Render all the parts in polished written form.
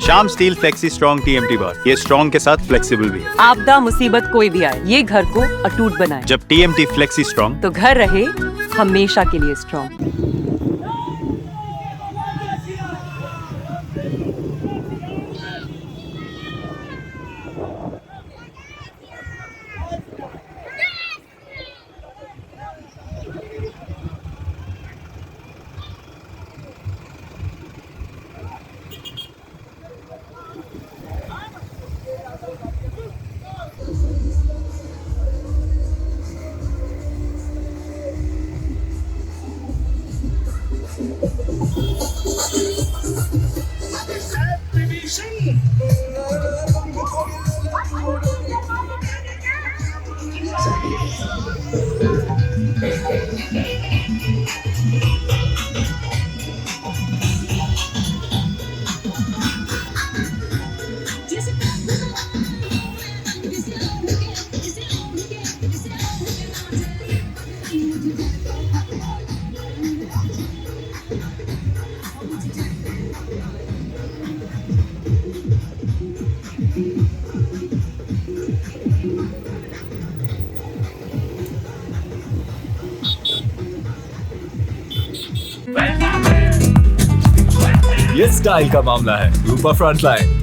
Shyam steel flexi strong TMT बार, ये strong के साथ फ्लेक्सिबल भी है। आपदा मुसीबत कोई भी आए, ये घर को अटूट बनाए। जब टीएमटी फ्लेक्सी स्ट्रॉन्ग, तो घर रहे हमेशा के लिए स्ट्रॉन्ग। ये स्टाइल का मामला है। रूपा फ्रंटलाइन।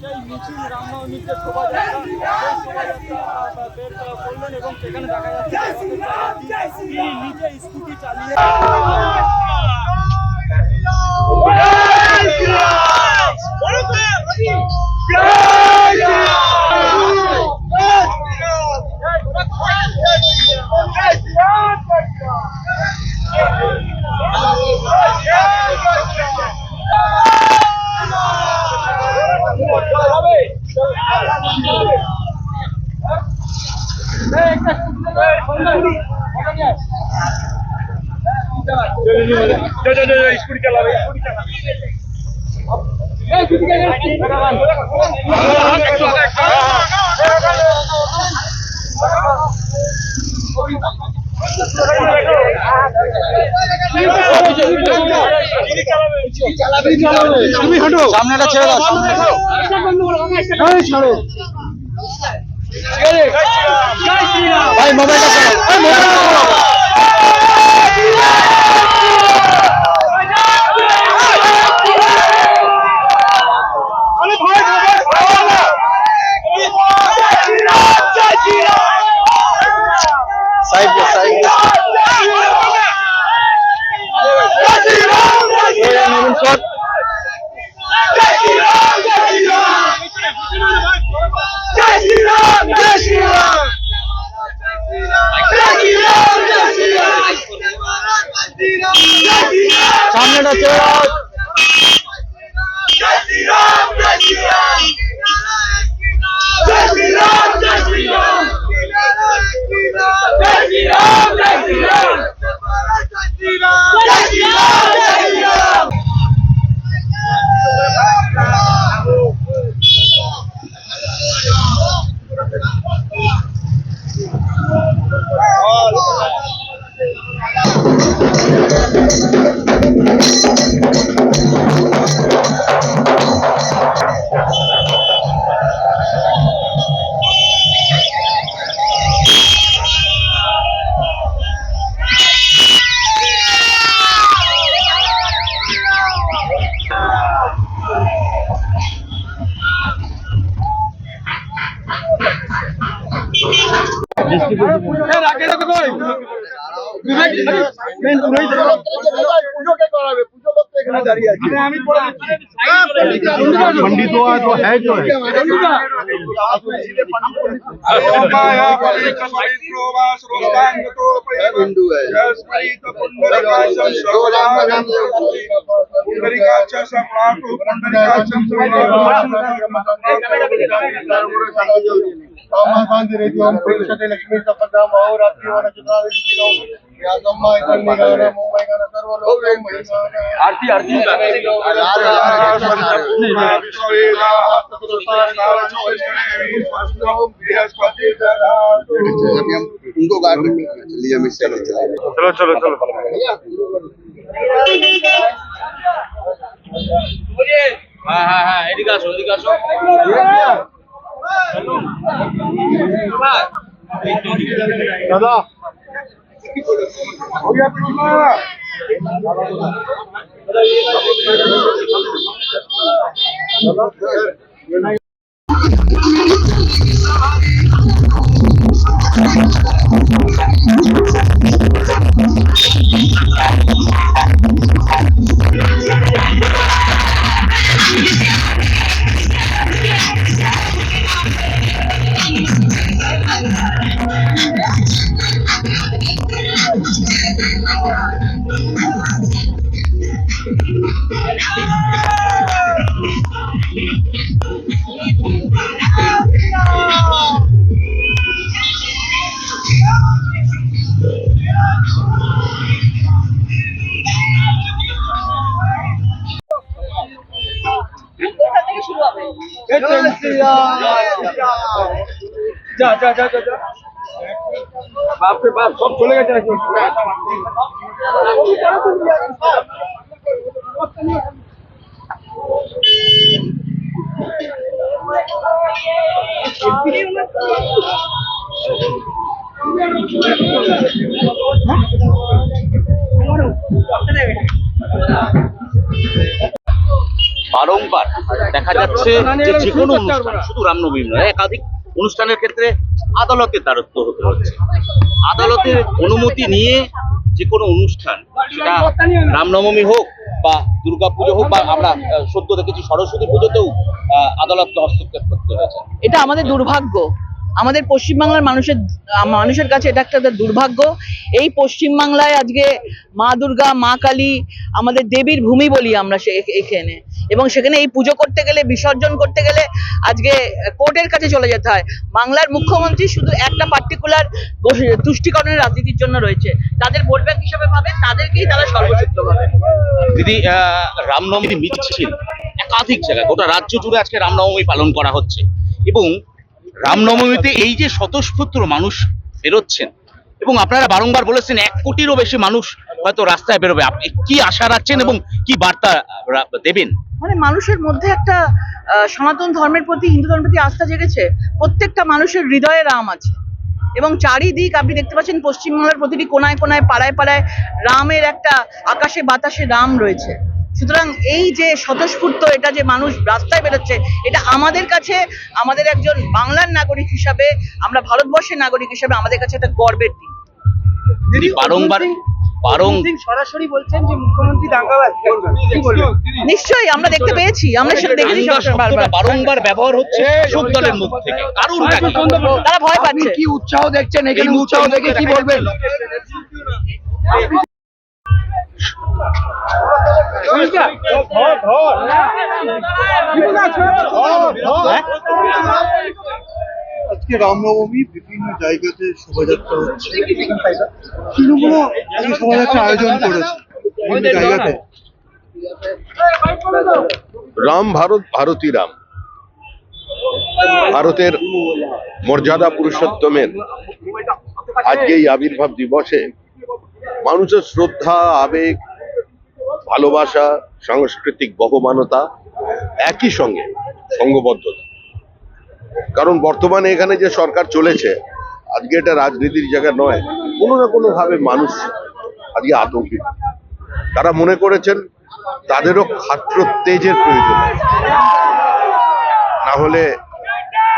সেই মিছিল রামনবমীতে শোভাযাত্রা বের করলেন এবং সেখানে দেখা যাচ্ছে তিনি নিজে স্কুটি চালিয়ে स्कूटी चला সামনেটা ছেড়ে দাও ছাড়ো ভাই মোবাইলটা সামনেটা ছেড়ে দাও पंडित हुआ तो है जो है हिंदू है लक्ष्मी आरती आरती उनको गार्डन चलिए मिस्टर चलो चलो चलो হ্যাঁ এদিকে আসো दादा যা যা যা যা বাপ রে বাপ সব চলে গেছে বারংবার দেখা যাচ্ছে যে যে কোনো অনুষ্ঠান, শুধু রামনবমী নয়, একাধিক অনুষ্ঠানের ক্ষেত্রে আদালতের দ্বারস্থ হতে হচ্ছে। আদালতের অনুমতি নিয়ে যে কোনো অনুষ্ঠান, সেটা রামনবমী হোক বা দুর্গাপুজো হোক, বা আমরা সদ্য দেখেছি সরস্বতী পুজোতেও আদালতকে হস্তক্ষেপ করতে হয়েছে। এটা আমাদের দুর্ভাগ্য, আমাদের পশ্চিমবাংলার মানুষের কাছে এটা একটা দুর্ভাগ্য। এই পশ্চিমবাংলায় আজকে মা দুর্গা, মা কালী, আমাদের দেবীর ভূমি বলি আমরা এখানে, এবং সেখানে এই পুজো করতে গেলে, বিসর্জন করতে গেলে আজকে কোর্টের কাছে চলে যেতে হয়। বাংলার মুখ্যমন্ত্রী শুধু একটা পার্টিকুলার তুষ্টিকরণের রাজনীতির জন্য রয়েছে, তাদের ভোট ব্যাংক হিসাবে পাবে, তাদেরকেই তারা সর্বক্ষেত্র পাবে। দিদি, রামনবমী মিছিল একাধিক জায়গায়, গোটা রাজ্য জুড়ে আজকে রামনবমী পালন করা হচ্ছে, এবং রামনবমীতে এই যে স্বতঃস্ফূর্ত মানুষ বেরোচ্ছেন, এবং আপনারা বারংবার বলেছেন 1 কোটিরও বেশি মানুষ হয়তো রাস্তায় বেরোবে, আপনি কি আশা রাখছেন এবং কি বার্তা দেবেন? মানে মানুষের মধ্যে একটা সনাতন ধর্মের প্রতি, হিন্দু ধর্মের প্রতি আস্থা জেগেছে। প্রত্যেকটা মানুষের হৃদয়ে রাম আছে, এবং চারিদিক আপনি দেখতে পাচ্ছেন পশ্চিমবাংলার প্রতিটি কোনায় কোনায়, পাড়ায় পাড়ায় রামের একটা আকাশে বাতাসে রাম রয়েছে। সুতরাং এই যে স্বতঃস্ফূর্ত এটা যে মানুষ রাস্তায় বেরোচ্ছে, এটা আমাদের কাছে, আমাদের একজন বাংলার নাগরিক হিসাবে, আমরা ভারতবর্ষের নাগরিক হিসাবে আমাদের কাছে একটা গর্বের দিন। দিদি, বারংবার সরাসরি বলছেন যে মুখ্যমন্ত্রী দাঙ্গাবাজ, কি বলবেন? নিশ্চয়ই আমরা দেখতে পেয়েছি, আমরা সেটা দেখেছি বারবার। বারংবার ব্যবহার হচ্ছে শাসক দলের মুখ থেকে, কারণ তারা ভয় পাচ্ছে। কি উৎসাহ দেখছেন এখানে, উৎসাহ দেখে কি বলবেন? আজকে রামনবমী বিভিন্ন জায়গাতে শোভাযাত্রা হচ্ছে, তৃণমূলও এই শোভাযাত্রা আয়োজন করেছে বিভিন্ন জায়গাতে। রাম ভারতী রাম, ভারতের মর্যাদা পুরুষোত্তমের আজকে এই আবির্ভাব দিবসে মানুষের শ্রদ্ধা, আবেগ, ভালোবাসা, সাংস্কৃতিক বহমানতা, একই সঙ্গে সংঘবদ্ধতা। কারণ বর্তমানে এখানে যে সরকার চলেছে, আজকে এটা রাজনীতির জায়গা নয়, কোনো না কোনো ভাবে মানুষ আজকে আতঙ্কিত। তারা মনে করেছেন তাদেরও ক্ষাত্র তেজের প্রয়োজন আছে, না হলে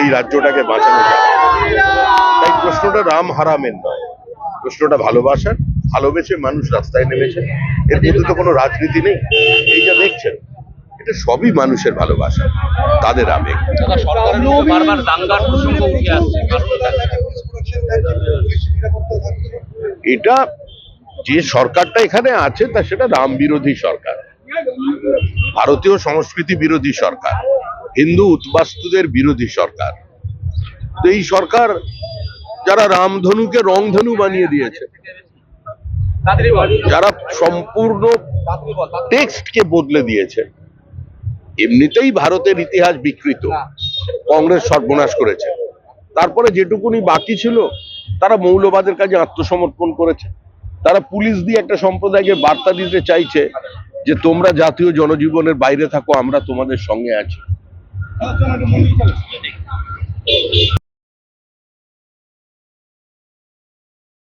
এই রাজ্যটাকে বাঁচানো যাবে। তাই প্রশ্নটা রাম হারামের নয়, প্রশ্নটা ভালোবাসার। ভালোবেসে মানুষ রাস্তায় নেমেছে, এর মধ্যে তো কোনো রাজনীতি নেই। এই যা দেখছেন, এটা সবই মানুষের ভালোবাসা, তাদের আবেগ। বারবার দাঙ্গার প্রসঙ্গ উঠে আসছে, এটা যে সরকারটা এখানে আছে তা সেটা রাম বিরোধী সরকার, ভারতীয় সংস্কৃতি বিরোধী সরকার, হিন্দু উদ্বাস্তুদের বিরোধী সরকার। তো এই সরকার যারা রামধনুকে রংধনু বানিয়ে দিয়েছে, যারা সম্পূর্ণ টেক্সটকে বদলে দিয়েছে, এমনিতেই ভারতের ইতিহাস বিকৃত, কংগ্রেস সর্বনাশ করেছে, তারপরে যেটুকুনি বাকি ছিল তারা মৌলবাদের কাজে আত্মসমর্পণ করেছে। তারা পুলিশ দিয়ে একটা সম্প্রদায়কে বার্তা দিতে চাইছে যে তোমরা জাতীয় জনজীবনের বাইরে থাকো, আমরা তোমাদের সঙ্গে আছি।